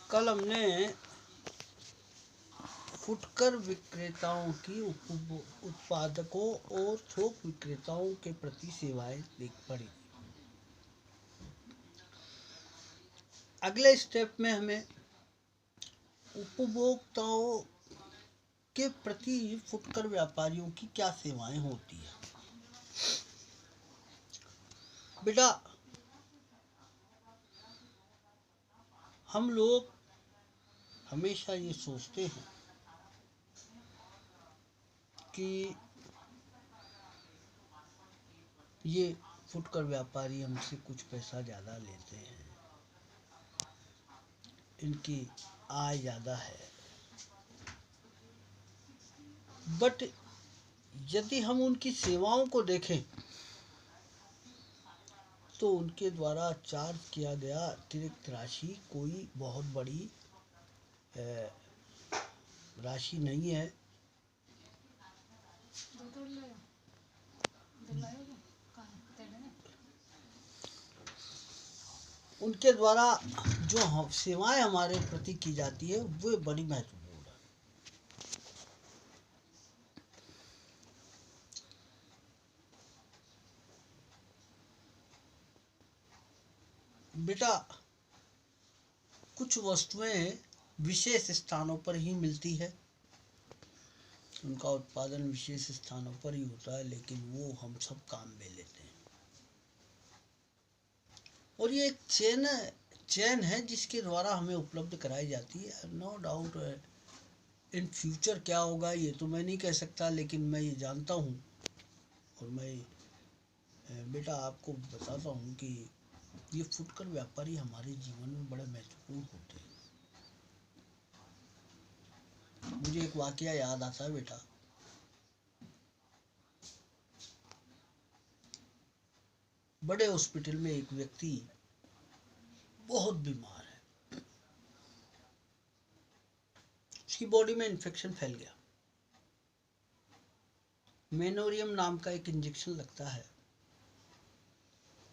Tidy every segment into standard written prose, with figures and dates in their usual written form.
कल हमने फुटकर विक्रेताओं की उत्पादकों और थोक विक्रेताओं के प्रति सेवाएं देख पड़ी। अगले स्टेप में हमें उपभोक्ताओं के प्रति फुटकर व्यापारियों की क्या सेवाएं होती है। बेटा, हम लोग हमेशा ये सोचते हैं कि ये फुटकर व्यापारी हमसे कुछ पैसा ज़्यादा लेते हैं, इनकी आय ज़्यादा है। बट यदि हम उनकी सेवाओं को देखें तो उनके द्वारा चार्ज किया गया अतिरिक्त राशि कोई बहुत बड़ी राशि नहीं है। उनके द्वारा जो सेवाएं हमारे प्रति की जाती है वो बड़ी महत्वपूर्ण है। बेटा, कुछ वस्तुएं विशेष स्थानों पर ही मिलती है, उनका उत्पादन विशेष स्थानों पर ही होता है, लेकिन वो हम सब काम में लेते हैं। और ये एक चेन है जिसके द्वारा हमें उपलब्ध कराई जाती है। नो डाउट इन फ्यूचर क्या होगा ये तो मैं नहीं कह सकता, लेकिन मैं ये जानता हूँ और मैं बेटा आपको बताता हूँ कि ये फुटकर व्यापारी हमारे जीवन में बड़े महत्वपूर्ण होते हैं। मुझे एक वाकया याद आता है बेटा। बड़े हॉस्पिटल में एक व्यक्ति बहुत बीमार है, उसकी बॉडी में इन्फेक्शन फैल गया। मेनोरियम नाम का एक इंजेक्शन लगता है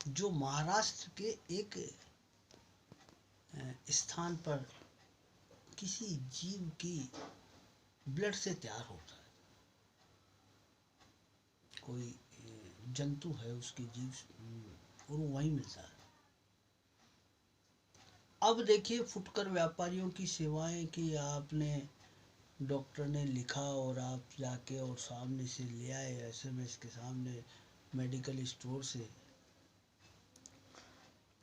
जो महाराष्ट्र के एक स्थान पर किसी जीव की ब्लड से तैयार होता है। कोई जंतु है उसकी जीव और वो वहीं मिलता है। अब देखिए फुटकर व्यापारियों की सेवाएं कि आपने डॉक्टर ने लिखा और आप जाके और सामने से ले आए, एसएमएस के सामने मेडिकल स्टोर से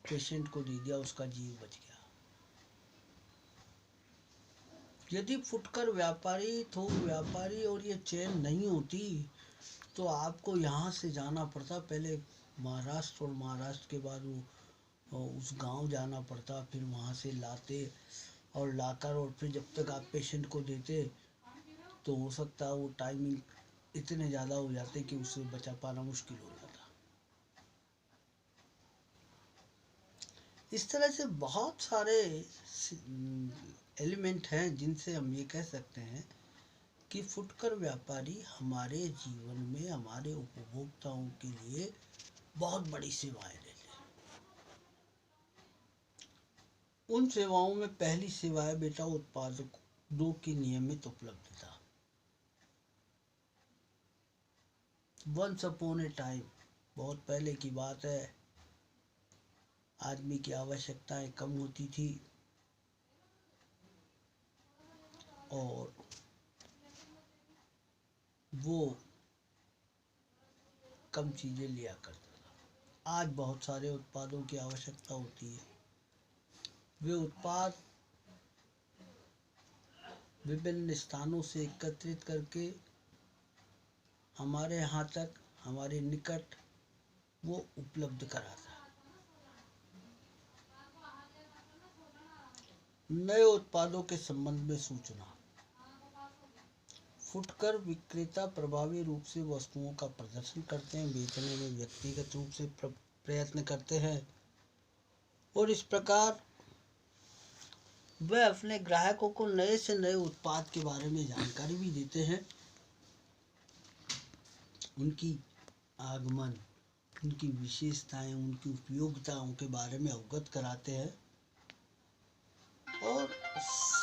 पेशेंट को दे दिया, उसका जीव बच गया। यदि फुटकर व्यापारी, थोक व्यापारी और ये चेन नहीं होती तो आपको यहाँ से जाना पड़ता, पहले महाराष्ट्र और महाराष्ट्र के बाद वो उस गांव जाना पड़ता, फिर वहाँ से लाते और लाकर और फिर जब तक आप पेशेंट को देते तो हो सकता है वो टाइमिंग इतने ज़्यादा हो जाते कि उससे बचा पाना मुश्किल हो जाता। इस तरह से बहुत सारे एलिमेंट हैं जिनसे हम ये कह सकते हैं कि फुटकर व्यापारी हमारे जीवन में हमारे उपभोक्ताओं के लिए बहुत बड़ी सेवाएं देते हैं। उन सेवाओं में पहली सेवा है बेटा उत्पादों की नियमित उपलब्धता। वंस अपॉन ए टाइम, बहुत पहले की बात है, आदमी की आवश्यकताएं कम होती थी और वो कम चीज़ें लिया करता था। आज बहुत सारे उत्पादों की आवश्यकता होती है। वे उत्पाद विभिन्न स्थानों से एकत्रित करके हमारे यहाँ तक, हमारे निकट वो उपलब्ध कराता है। नए उत्पादों के संबंध में सूचना। फुटकर विक्रेता प्रभावी रूप से वस्तुओं का प्रदर्शन करते हैं, बेचने में व्यक्तिगत रूप से प्रयत्न करते हैं और इस प्रकार वह अपने ग्राहकों को नए से नए उत्पाद के बारे में जानकारी भी देते हैं, उनकी आगमन, उनकी विशेषताएं, उनकी उपयोगिताओं के बारे में अवगत कराते हैं और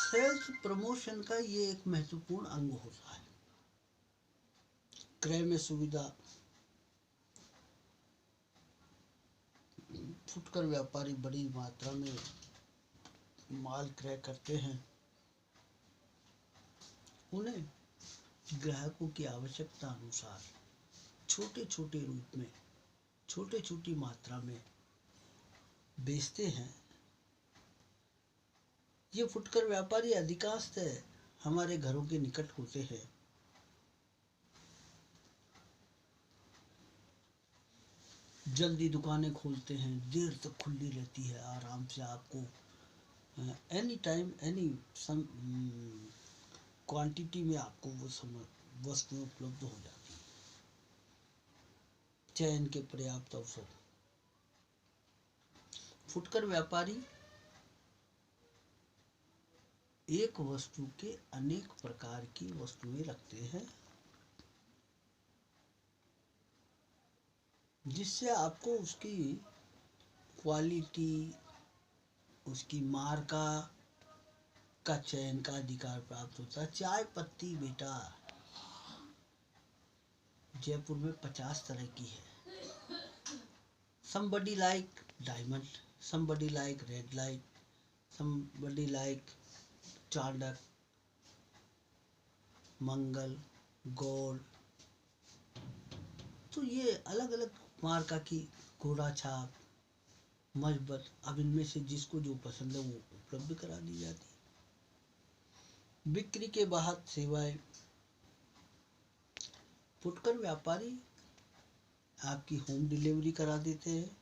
सेल्स प्रमोशन का ये एक महत्वपूर्ण अंग होता है। क्रय में सुविधा। फुटकर व्यापारी बड़ी मात्रा में माल क्रय करते हैं। उन्हें ग्राहकों की आवश्यकता अनुसार छोटे छोटे रूप में, छोटे छोटी मात्रा में बेचते हैं। ये फुटकर व्यापारी अधिकांशतः हमारे घरों के निकट होते हैं। जल्दी दुकानें खोलते हैं, देर तक खुली रहती है, आराम से आपको any time any some quantity में आपको वो वस्तुएं उपलब्ध हो जाती है। चयन के पर्याप्त अवसर। फुटकर व्यापारी एक वस्तु के अनेक प्रकार की वस्तुएं रखते हैं, जिससे आपको उसकी क्वालिटी, उसकी मार्का का चयन का अधिकार प्राप्त होता है। चाय पत्ती बेटा जयपुर में 50 तरह की है। somebody like diamond, somebody like red light, somebody like Chandak, Mangal, Gold. तो ये अलग अलग मार्का की, घोड़ा छाप, मजबत, अब इनमें से जिसको जो पसंद है वो उपलब्ध करा दी जाती है। बिक्री के बाद सेवाएं। फुटकर व्यापारी आपकी होम डिलीवरी करा देते हैं।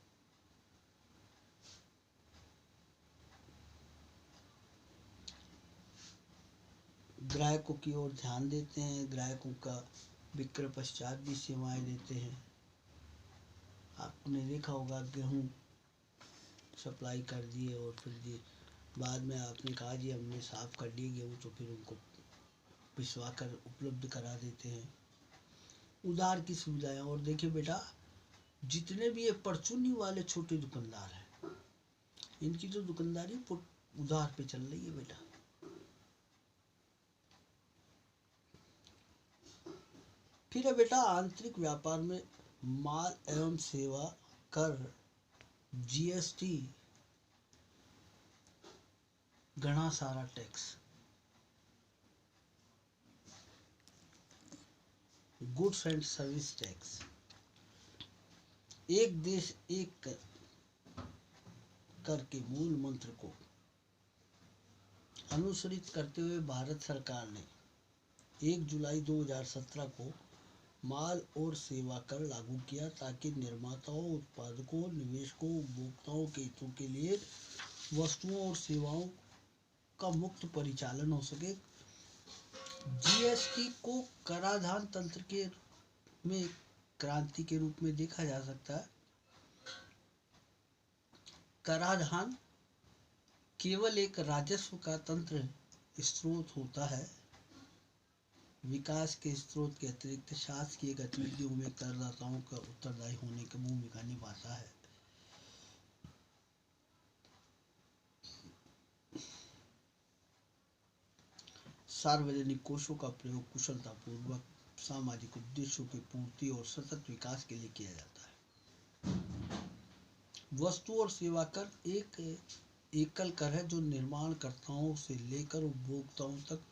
ग्राहकों की ओर ध्यान देते हैं, ग्राहकों का विक्रय पश्चात भी सेवाएं देते हैं। आपने देखा होगा गेहूं सप्लाई कर दिए और फिर जी बाद में आपने कहा जी हमने साफ कर लिए गेहूं, तो फिर उनको पिसवा कर उपलब्ध करा देते हैं। उधार की सुविधाएं। और देखिए बेटा, जितने भी ये परचूनी वाले छोटे दुकानदार हैं, इनकी तो दुकानदारी उधार पे चल रही है बेटा। फिर है बेटा आंतरिक व्यापार में माल एवं सेवा कर, जीएसटी, घना सारा tax, goods and service tax. एक देश एक कर के मूल मंत्र को अनुसरित करते हुए भारत सरकार ने 1 जुलाई 2017 को माल और सेवा कर लागू किया, ताकि निर्माताओं, उत्पादकों, निवेशकों, उपभोक्ताओं के हितों के लिए वस्तुओं और सेवाओं का मुक्त परिचालन हो सके। जीएसटी को कराधान तंत्र के में क्रांति के रूप में देखा जा सकता है। कराधान केवल एक राजस्व का तंत्र स्रोत होता है। विकास के स्रोत के अतिरिक्त शासकीय गतिविधियों में करदाताओं का उत्तरदायी होने की भूमिका निभाता है। सार्वजनिक कोषों का प्रयोग कुशलतापूर्वक सामाजिक उद्देश्यों की पूर्ति और सतत विकास के लिए किया जाता है। वस्तु और सेवा कर एक एकल कर है जो निर्माणकर्ताओं से लेकर उपभोक्ताओं तक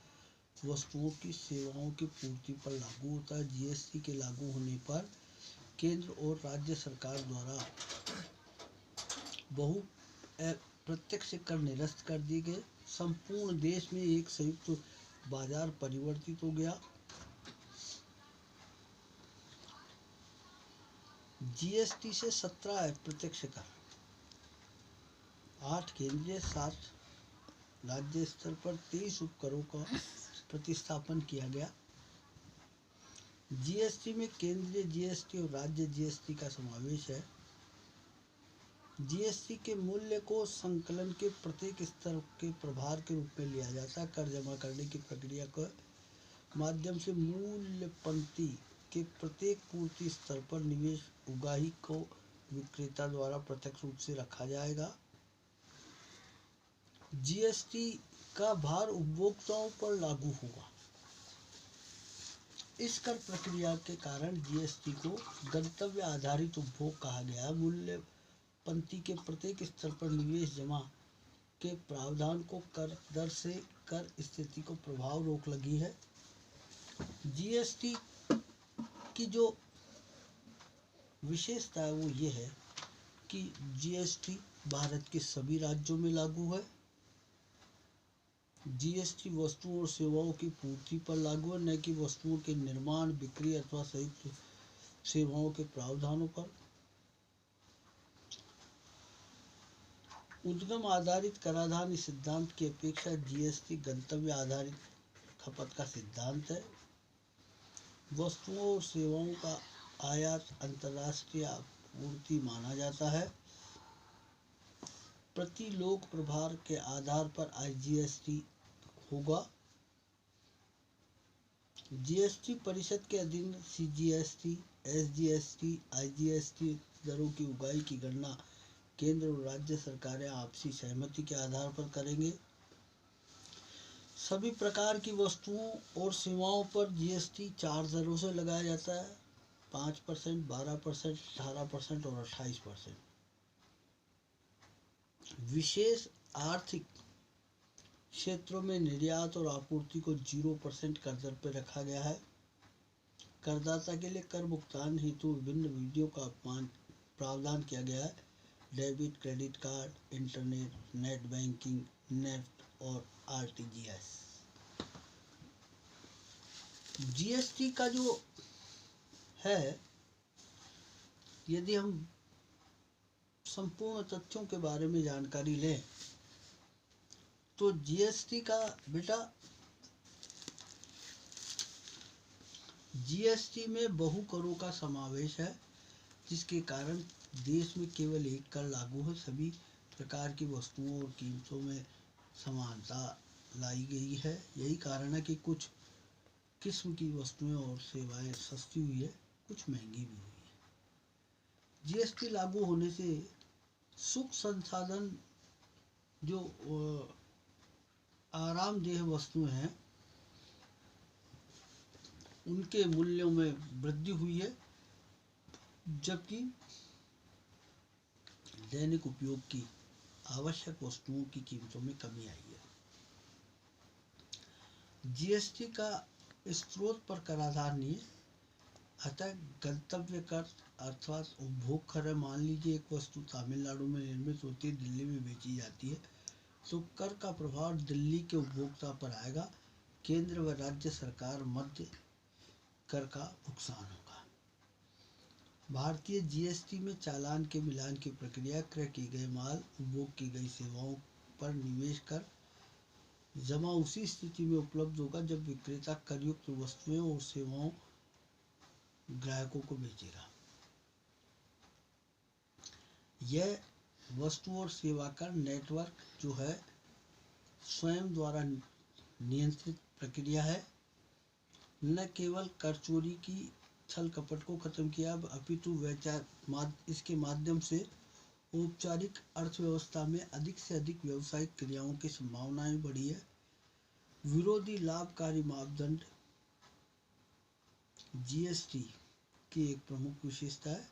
वस्तुओं की सेवाओं की पूर्ति पर लागू होता है। जीएसटी के लागू होने पर केंद्र और राज्य सरकार द्वारा बहु प्रत्यक्ष कर निरस्त कर दिए गए। संपूर्ण देश में एक संयुक्त बाजार परिवर्तित हो गया। जीएसटी से 17 अप्रत्यक्ष कर, 8 केंद्रीय, 7 राज्य स्तर पर 23 उपकरों का प्रतिस्थापन किया गया। जीएसटी में केंद्रीय जीएसटी और राज्य जीएसटी का समावेश है। जीएसटी के मूल्य को संकलन के प्रत्येक स्तर के प्रभार के रूप में लिया जाता है। कर जमा करने की प्रक्रिया के माध्यम से मूल्य पंक्ति के प्रत्येक पूर्ति स्तर पर निवेश उगाही को विक्रेता द्वारा प्रत्यक्ष रूप से रखा जाएगा। जीएसटी का भार उपभोक्ताओं पर लागू होगा। इस कर प्रक्रिया के कारण जीएसटी को गंतव्य आधारित उपभोग कहा गया। मूल्य पंक्ति के प्रत्येक स्तर पर निवेश जमा के प्रावधान को कर दर से कर स्थिति को प्रभाव रोक लगी है। जीएसटी की जो विशेषता है वो ये है कि जीएसटी भारत के सभी राज्यों में लागू है। जीएसटी वस्तुओं और सेवाओं की पूर्ति पर लागू है, न कि वस्तुओं के निर्माण, बिक्री अथवा संयुक्त सेवाओं के प्रावधानों पर। उद्गम आधारित कराधान सिद्धांत की अपेक्षा जीएसटी गंतव्य आधारित खपत का सिद्धांत है। वस्तुओं और सेवाओं का आयात अंतर्राष्ट्रीय आपूर्ति माना जाता है। प्रति लोक प्रभार के आधार पर आईजीएसटी होगा। जीएसटी परिषद के अधीन सीजीएसटी, एसजीएसटी, आईजीएसटी दरों की उगाही की गणना केंद्र और राज्य सरकारें आपसी सहमति के आधार पर करेंगे। सभी प्रकार की वस्तुओं और सेवाओं पर जीएसटी 4 दरों से लगाया जाता है: 5%, 12%, 18% और 28%। विशेष आर्थिक क्षेत्रों में निर्यात और आपूर्ति को 0% कर दर पर रखा गया है। करदाता के लिए कर भुगतान हेतु विभिन्न विधियों का प्रावधान किया गया है: debit, credit card, internet, net banking, NEFT और आरटीजीएस। जीएसटी का जो है, यदि हम संपूर्ण तथ्यों के बारे में जानकारी लें तो जीएसटी का बेटा, जीएसटी में बहु करों का समावेश है, जिसके कारण देश में केवल एक कर लागू है। सभी प्रकार की वस्तुओं और कीमतों में समानता लाई गई है। यही कारण है कि कुछ किस्म की वस्तुएं और सेवाएं सस्ती हुई है, कुछ महंगी भी हुई है। जीएसटी लागू होने से सुख संसाधन, जो आरामदेह वस्तुएं हैं, उनके मूल्यों में वृद्धि हुई है, जबकि दैनिक उपयोग की आवश्यक वस्तुओं की कीमतों में कमी आई है। जीएसटी का स्रोत पर कराधान नहीं है, अतः गंतव्य कर अर्थात उपभोग कर है। मान लीजिए एक वस्तु तमिलनाडु में निर्मित होती है, दिल्ली में बेची जाती है, तो कर का प्रभाव दिल्ली के उपभोक्ता पर आएगा। केंद्र व राज्य सरकार मध्य कर का भुगतान होगा। भारतीय जीएसटी में चालान के मिलान की प्रक्रिया, क्रय की गए माल, उपभोग की गई सेवाओं पर निवेश कर जमा उसी स्थिति में उपलब्ध होगा जब विक्रेता करयुक्त वस्तुएं और सेवाओं ग्राहकों को बेचेगा। यह वस्तु और सेवा का नेटवर्क जो है स्वयं द्वारा नियंत्रित प्रक्रिया है। न केवल कर चोरी की छल कपट को खत्म किया, अपितु इसके माध्यम से औपचारिक अर्थव्यवस्था में अधिक से अधिक व्यावसायिक क्रियाओं की संभावनाएं बढ़ी है। विरोधी लाभकारी मापदंड जीएसटी की एक प्रमुख विशेषता है।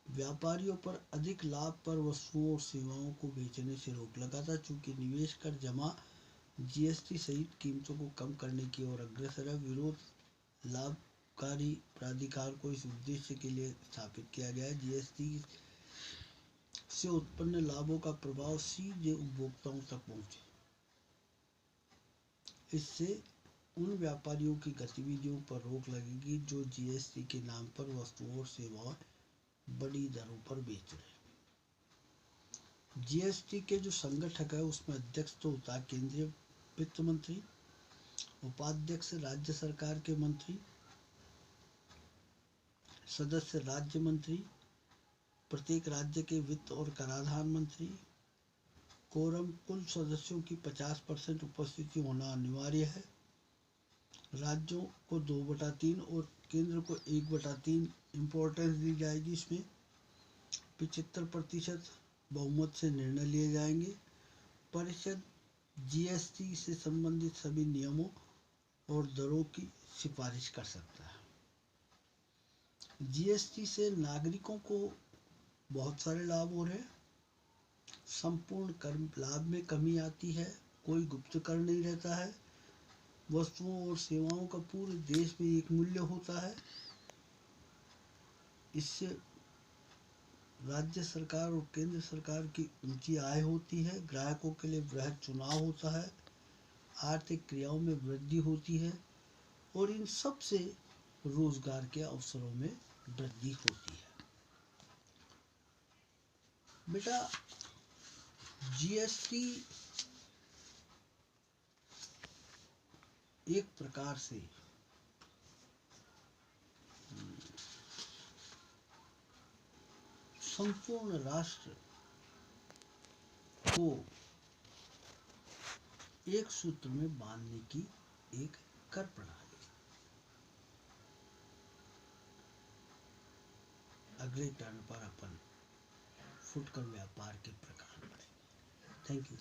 व्यापारियों पर अधिक लाभ पर वस्तुओं और सेवाओं को बेचने से रोक लगाता, चूंकि निवेश कर जमा जीएसटी सहित कीमतों को कम करने की ओर अग्रसर है। विरोध लाभकारी प्राधिकार को इस उद्देश्य के लिए स्थापित किया गया है। जीएसटी से उत्पन्न लाभों का प्रभाव सीधे उपभोक्ताओं तक पहुंचे। इससे उन व्यापारियों की गतिविधियों पर रोक लगेगी जो जीएसटी के नाम पर वस्तुओं और सेवाएं बड़ी दरों पर बेच रहे हैं। जीएसटी के जो संगठक है उसमें अध्यक्ष तो होता है केंद्रीय वित्त मंत्री, उपाध्यक्ष राज्य सरकार के मंत्री, सदस्य राज्य मंत्री, प्रत्येक राज्य के वित्त और कराधान मंत्री। कोरम, कुल सदस्यों की 50% उपस्थिति होना अनिवार्य है। राज्यों को 2/3 और केंद्र को 1/3 इम्पोर्टेंस दी जाएगी। इसमें 75% बहुमत से निर्णय लिए जाएंगे। परिषद जीएसटी से संबंधित सभी नियमों और दरों की सिफारिश कर सकता है। जीएसटी से नागरिकों को बहुत सारे लाभ हो रहे हैं। संपूर्ण कर लाभ में कमी आती है, कोई गुप्त कर नहीं रहता है। वस्तुओं और सेवाओं का पूरे देश में एक मूल्य होता है। इससे राज्य सरकार और केंद्र सरकार की ऊंची आय होती है, ग्राहकों के लिए वृहद चुनाव होता है, आर्थिक क्रियाओं में वृद्धि होती है और इन सब से रोजगार के अवसरों में वृद्धि होती है। बेटा, जीएसटी एक प्रकार से संपूर्ण राष्ट्र को एक सूत्र में बांधने की एक कर प्रणाली। अगले टर्न पर अपन फुटकर व्यापार के प्रकार पढ़ेंगे। Thank you.